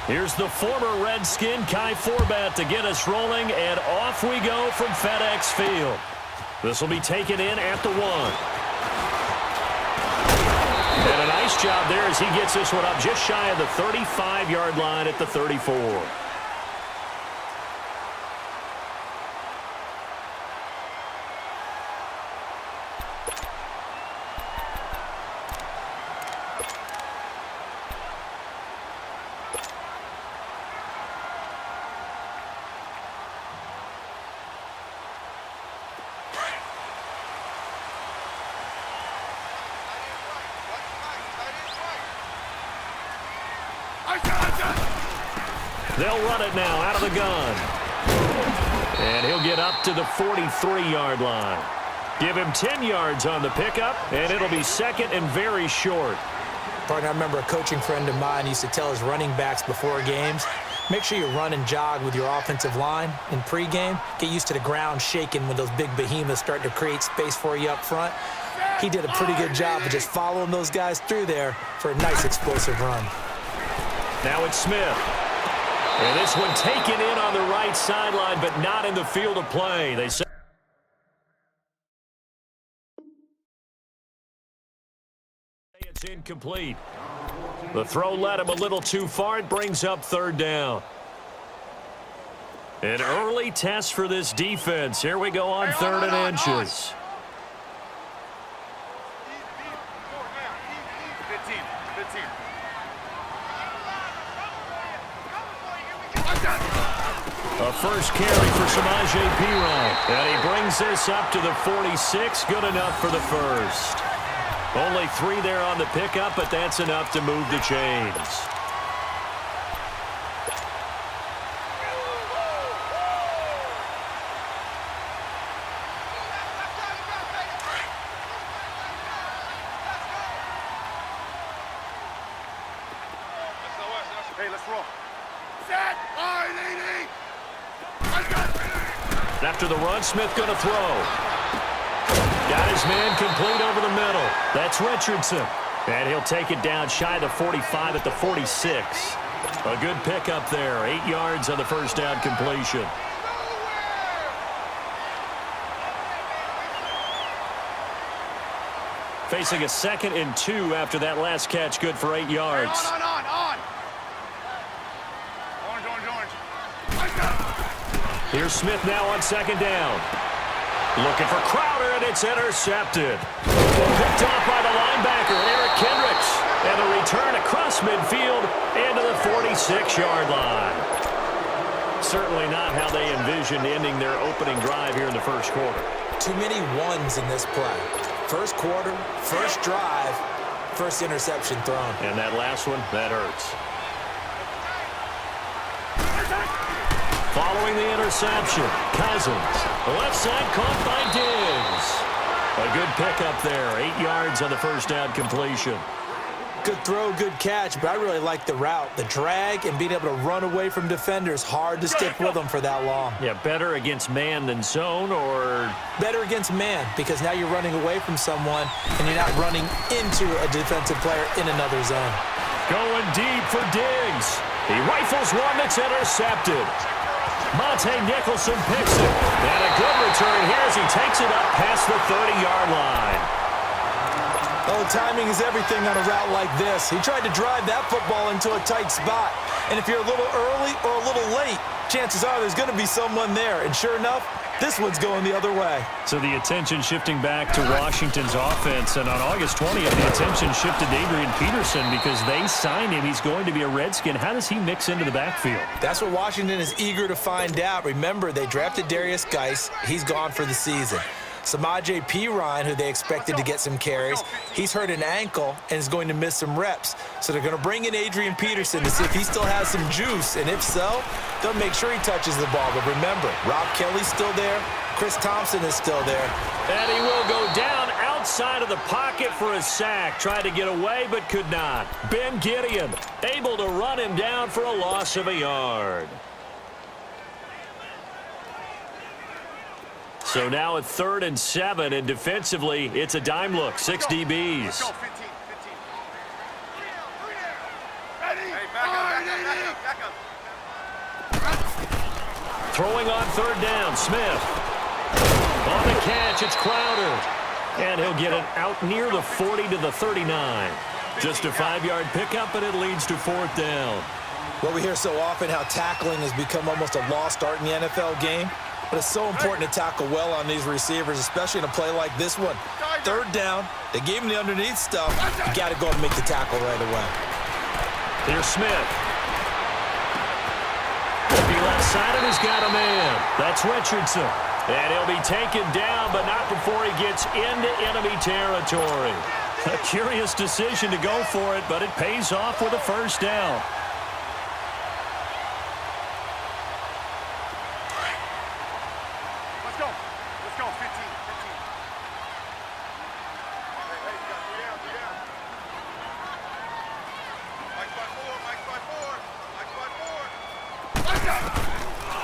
Here's the former Redskin, Kai Forbat, to get us rolling, and off we go from FedEx Field. This will be taken in at the 1. And a nice job there as he gets this one up just shy of the 35-yard line at the 34. They'll run it now out of the gun. And he'll get up to the 43-yard line. Give him 10 yards on the pickup, and it'll be second and very short. Partner, I remember a coaching friend of mine used to tell his running backs before games, make sure you run and jog with your offensive line in pregame. Get used to the ground shaking when those big behemoths start to create space for you up front. He did a pretty good job of just following those guys through there for a nice explosive run. Now it's Smith. And this one taken in on the right sideline, but not in the field of play. They say it's incomplete. The throw led him a little too far. It brings up third down. An early test for this defense. Here we go on third and inches. A first carry for Samaje Perine. And he brings this up to the 46. Good enough for the first. Only 3 there on the pickup, but that's enough to move the chains. Hey, let's roll. After the run, Smith going to throw. Got his man complete over the middle. That's Richardson. And he'll take it down shy of the 45 at the 46. A good pickup there. 8 yards on the first down completion. Facing a 2nd and 2 after that last catch. Good for 8 yards. On. Here's Smith now on 2nd down. Looking for Crowder, and it's intercepted. Picked off by the linebacker, Eric Kendricks. And the return across midfield into the 46-yard line. Certainly not how they envisioned ending their opening drive here in the first quarter. Too many ones in this play. First quarter, first drive, first interception thrown. And that last one, that hurts. Following the interception, Cousins. Left side caught by Diggs. A good pickup there. 8 yards on the first down completion. Good throw, good catch, but I really like the route. The drag and being able to run away from defenders. Hard to stick with them for that long. Yeah, better against man than zone, or? Better against man, because now you're running away from someone and you're not running into a defensive player in another zone. Going deep for Diggs. He rifles one that's intercepted. Monte Nicholson picks it. And a good return here as he takes it up past the 30-yard line. Oh, timing is everything on a route like this. He tried to drive that football into a tight spot. And if you're a little early or a little late, chances are there's going to be someone there. And sure enough, this one's going the other way. So the attention shifting back to Washington's offense. And on August 20th, the attention shifted to Adrian Peterson because they signed him. He's going to be a Redskin. How does he mix into the backfield? That's what Washington is eager to find out. Remember, they drafted Darius Geis. He's gone for the season. Samaje Perine, who they expected to get some carries, he's hurt an ankle and is going to miss some reps. So they're going to bring in Adrian Peterson to see if he still has some juice. And if so, they'll make sure he touches the ball. But remember, Rob Kelly's still there. Chris Thompson is still there. And he will go down outside of the pocket for a sack. Tried to get away, but could not. Ben Gideon able to run him down for a loss of a yard. So now at 3rd and 7, and defensively, it's a dime look. 6 DBs. Throwing on third down, Smith. On the catch, it's Crowder. And he'll get it out near the 40 to the 39. Just a 5-yard pickup, and it leads to fourth down. Well, we hear so often how tackling has become almost a lost art in the NFL game. But it's so important to tackle well on these receivers, especially in a play like this one. Third down, they gave him the underneath stuff. You got to go and make the tackle right away. Here's Smith. Looking left side, and he's got a man. That's Richardson. And he'll be taken down, but not before he gets into enemy territory. A curious decision to go for it, but it pays off with a first down. Let's go. Let's go. 15.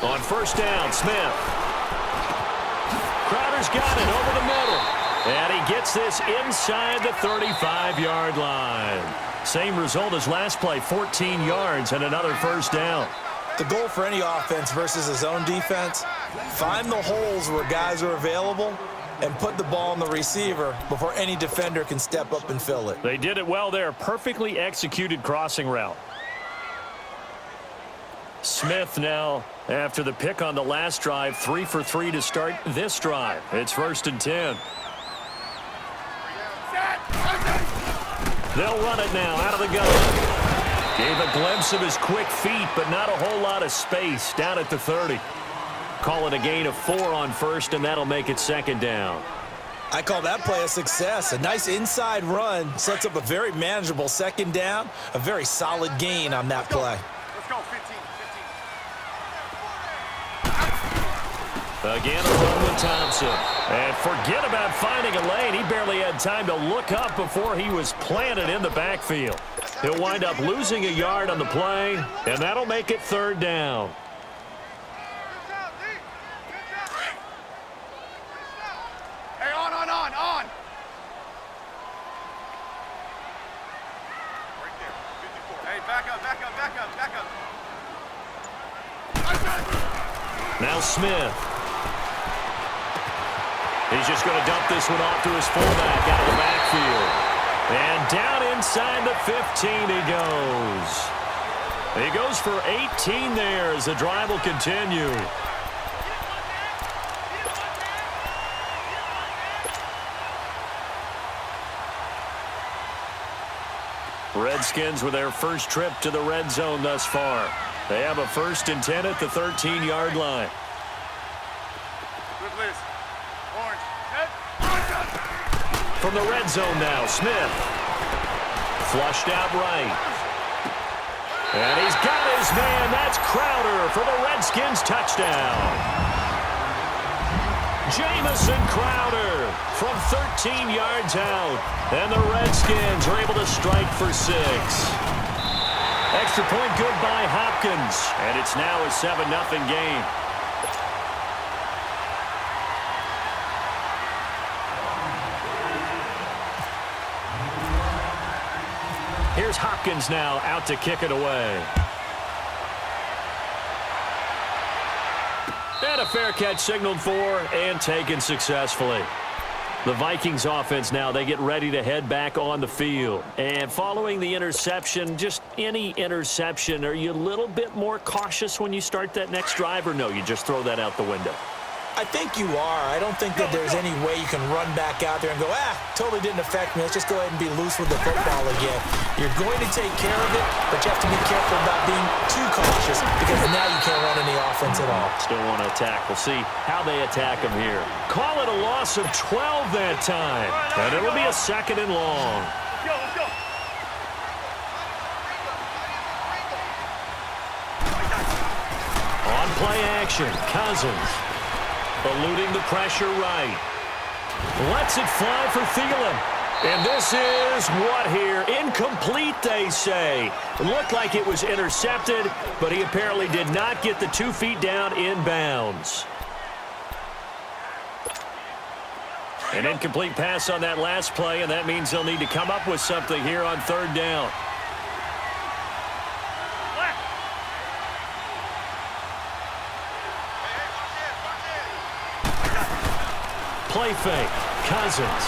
On first down, Smith. Crowder's got it over the middle. And he gets this inside the 35-yard line. Same result as last play, 14 yards and another first down. The goal for any offense versus his own defense, find the holes where guys are available and put the ball on the receiver before any defender can step up and fill it. They did it well there. Perfectly executed crossing route. Smith now, after the pick on the last drive, 3 for 3 to start this drive. It's 1st and 10. They'll run it now out of the gun. Gave a glimpse of his quick feet, but not a whole lot of space down at the 30. Call it a gain of 4 on first, and that'll make it 2nd down. I call that play a success. A nice inside run sets up a very manageable 2nd down, a very solid gain on that play. Let's go. 15. Again, a run with Thompson. And forget about finding a lane. He barely had time to look up before he was planted in the backfield. He'll wind up losing a yard on the play, and that'll make it 3rd down. Hey, on. Right there. 54. Hey, back up. Now Smith. He's just going to dump this one off to his fullback out of the backfield. And down inside the 15 he goes. He goes for 18 there as the drive will continue. Redskins with their first trip to the red zone thus far. They have a 1st and 10 at the 13-yard line. Good list. Orange. From the red zone now, Smith. Flushed out right. And he's got his man. That's Crowder for the Redskins touchdown. Jamison Crowder from 13 yards out. And the Redskins are able to strike for 6. Extra point good by Hopkins. And it's now a 7-0 game. Here's Hopkins now out to kick it away. And a fair catch signaled for and taken successfully. The Vikings offense now, they get ready to head back on the field. And following the interception, just any interception, are you a little bit more cautious when you start that next drive, or no, you just throw that out the window? I think you are. I don't think that there's any way you can run back out there and go, totally didn't affect me. Let's just go ahead and be loose with the football again. You're going to take care of it, but you have to be careful about being too cautious because now you can't run any offense at all. Still want to attack. We'll see how they attack him here. Call it a loss of 12 that time, and it'll be a 2nd and long. Let's go. On play action, Cousins. Eluding the pressure right. Lets it fly for Thielen. And this is what here? Incomplete, they say. It looked like it was intercepted, but he apparently did not get the 2 feet down in bounds. An incomplete pass on that last play, and that means they'll need to come up with something here on 3rd down. play fake. Cousins.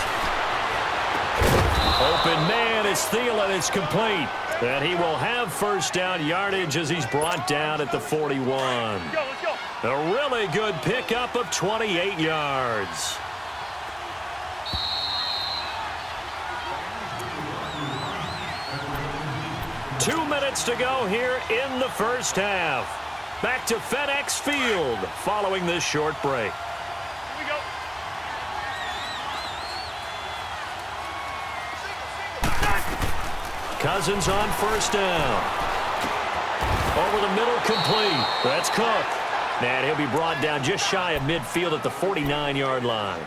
Open man, it's Thielen. It's complete. And he will have first down yardage as he's brought down at the 41. Let's go. A really good pickup of 28 yards. Two minutes to go here in the first half. Back to FedEx Field following this short break. Here we go. Cousins on first down. Over the middle, complete. That's Cook. And he'll be brought down just shy of midfield at the 49-yard line.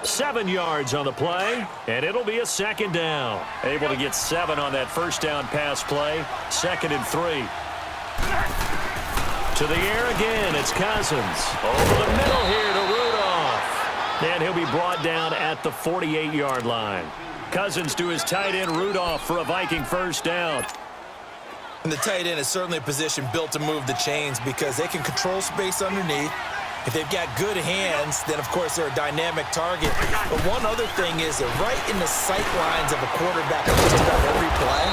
7 yards on the play, and it'll be a second down. Able to get 7 on that first down pass play. 2nd and 3. To the air again, it's Cousins. Over the middle here to Rudolph. And he'll be brought down at the 48-yard line. Cousins to his tight end, Rudolph, for a Viking first down. And the tight end is certainly a position built to move the chains because they can control space underneath. If they've got good hands, then, of course, they're a dynamic target. But one other thing is they're right in the sight lines of a quarterback on just about every play.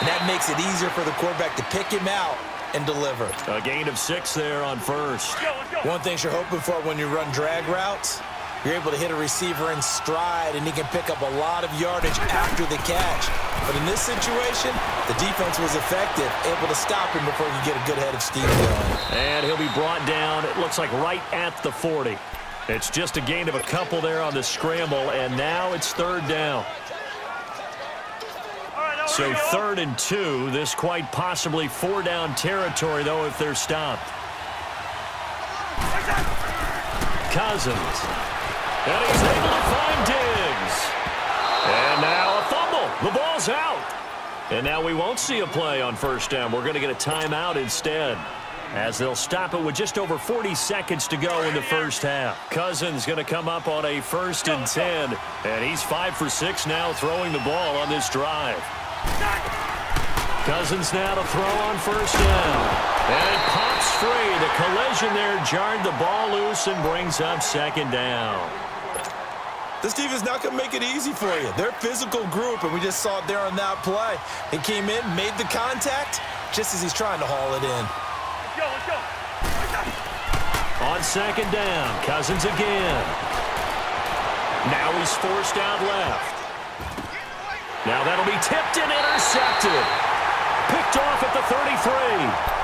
And that makes it easier for the quarterback to pick him out and deliver. A gain of 6 there on first. One thing you're hoping for when you run drag routes, you're able to hit a receiver in stride, and he can pick up a lot of yardage after the catch. But in this situation, the defense was effective, able to stop him before he could get a good head of steam going. And he'll be brought down, it looks like right at the 40. It's just a gain of a couple there on the scramble, and now it's 3rd down. So 3rd and 2, this quite possibly 4-down territory, though, if they're stopped. Cousins. And he's able to find Diggs. And now a fumble. The ball's out. And now we won't see a play on first down. We're going to get a timeout instead, as they'll stop it with just over 40 seconds to go in the first half. Cousins going to come up on a 1st and 10. And he's 5 for 6 now throwing the ball on this drive. Cousins now to throw on first down. And it pops free. The collision there jarred the ball loose and brings up 2nd down. This team is not going to make it easy for you. They're a physical group, and we just saw it there on that play. He came in, made the contact, just as he's trying to haul it in. Let's go. On 2nd down, Cousins again. Now he's forced out left. Now that'll be tipped and intercepted. Picked off at the 33.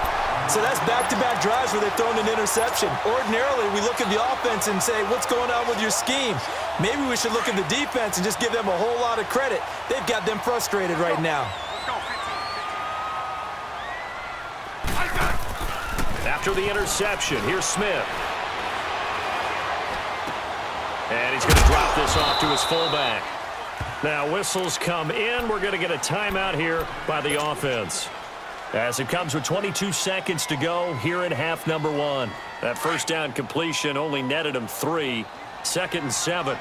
So that's back-to-back drives where they've thrown an interception. Ordinarily, we look at the offense and say, what's going on with your scheme? Maybe we should look at the defense and just give them a whole lot of credit. They've got them frustrated right now. After the interception, here's Smith. And he's going to drop this off to his fullback. Now whistles come in. We're going to get a timeout here by the offense, as it comes with 22 seconds to go here in half number 1. That first down completion only netted him 3. 2nd and 7.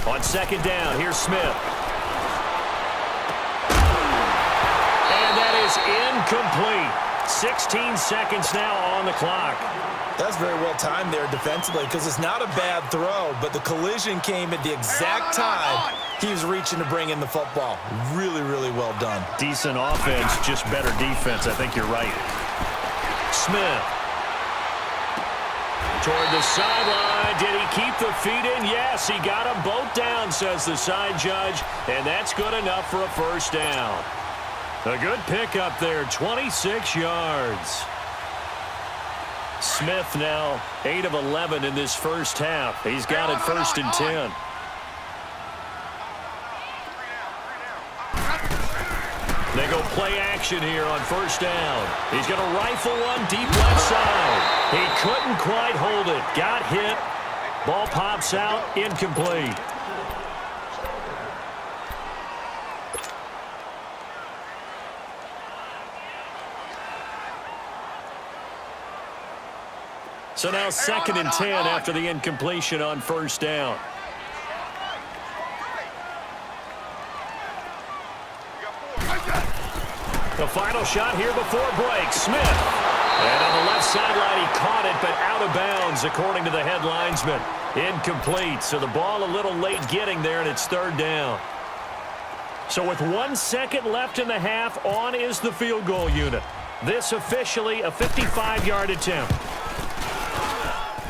On 2nd down, here's Smith. And that is incomplete. 16 seconds now on the clock. That's very well timed there defensively because it's not a bad throw, but the collision came at the exact time he was reaching to bring in the football. Really, really well done. Decent offense, just better defense. I think you're right. Smith. Toward the sideline. Did he keep the feet in? Yes, he got them both down, says the side judge, and that's good enough for a first down. A good pickup there, 26 yards. Smith now 8 of 11 in this first half. He's got it 1st and 10. They go play action here on first down. He's going to rifle one deep left side. He couldn't quite hold it. Got hit. Ball pops out. Incomplete. So now 2nd and 10 after the incompletion on first down. The final shot here before break. Smith. And on the left sideline, he caught it, but out of bounds, according to the head linesman. Incomplete, so the ball a little late getting there, and it's third down. So with 1 second left in the half, on is the field goal unit. This officially a 55-yard attempt.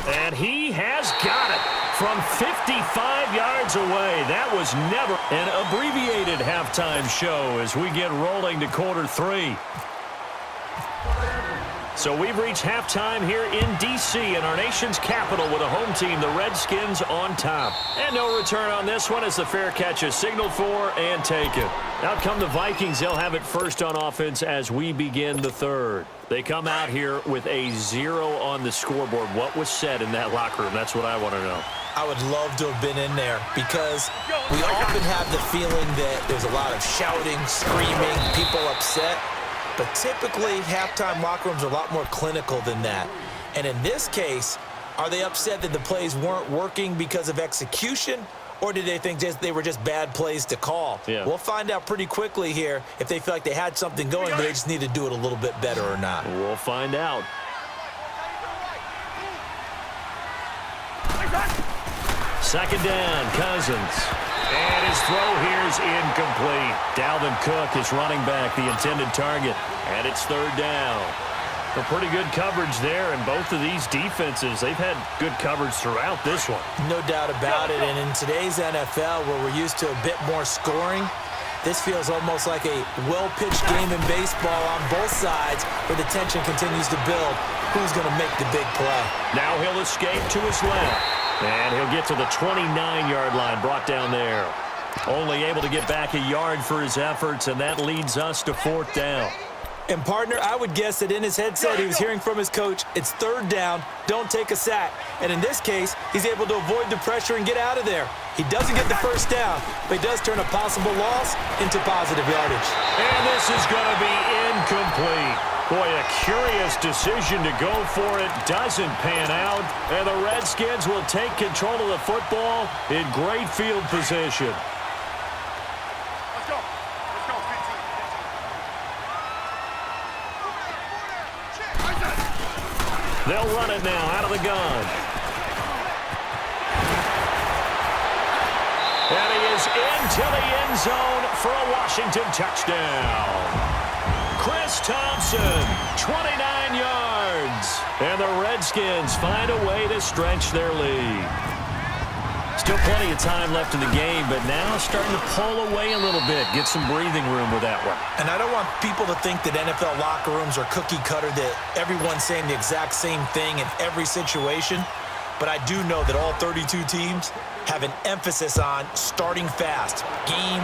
And he has got it from 55 yards away. That was never an abbreviated halftime show as we get rolling to quarter 3. So we've reached halftime here in D.C. in our nation's capital with a home team, the Redskins, on top. And no return on this one as the fair catch is signaled for and taken. Out come the Vikings. They'll have it first on offense as we begin the third. They come out here with a 0 on the scoreboard. What was said in that locker room? That's what I want to know. I would love to have been in there because we often have the feeling that there's a lot of shouting, screaming, people upset. But typically, halftime locker rooms are a lot more clinical than that. And in this case, are they upset that the plays weren't working because of execution? Or did they think they were just bad plays to call? Yeah. We'll find out pretty quickly here if they feel like they had something going, but they just need to do it a little bit better or not. We'll find out. Second down, Cousins. And his throw here is incomplete. Dalvin Cook is running back, the intended target. And it's third down. A pretty good coverage there, and both of these defenses, they've had good coverage throughout this one. No doubt about it. And in today's NFL, where we're used to a bit more scoring, this feels almost like a well-pitched game in baseball on both sides where the tension continues to build. Who's going to make the big play? Now he'll escape to his left. And he'll get to the 29-yard line, brought down there. Only able to get back a yard for his efforts, and that leads us to fourth down. And, partner, I would guess that in his headset he was hearing from his coach, it's third down, don't take a sack. And in this case, he's able to avoid the pressure and get out of there. He doesn't get the first down, but he does turn a possible loss into positive yardage. And this is going to be incomplete. Boy, a curious decision to go for it. Doesn't pan out. And the Redskins will take control of the football in great field position. Let's go. Let's go, They'll run it now out of the gun. And he is into the end zone for a Washington touchdown. Chris Thompson, 29 yards. And the Redskins find a way to stretch their lead. Still plenty of time left in the game, but now starting to pull away a little bit. Get some breathing room with that one. And I don't want people to think that NFL locker rooms are cookie cutter, that everyone's saying the exact same thing in every situation. But I do know that all 32 teams have an emphasis on starting fast. Game,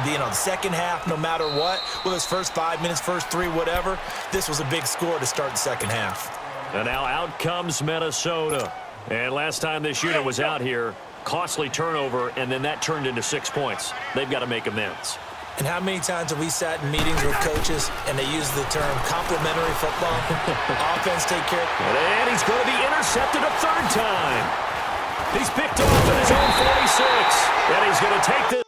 the second half, no matter what, whether it's first 5 minutes, first 3, whatever, this was a big score to start the second half. And now out comes Minnesota. And last time this unit was out here, costly turnover, and then that turned into 6 points. They've got to make amends. And how many times have we sat in meetings with coaches and they use the term complementary football? Offense take care. And he's going to be intercepted a third time. He's picked off at his own 46. And he's going to take this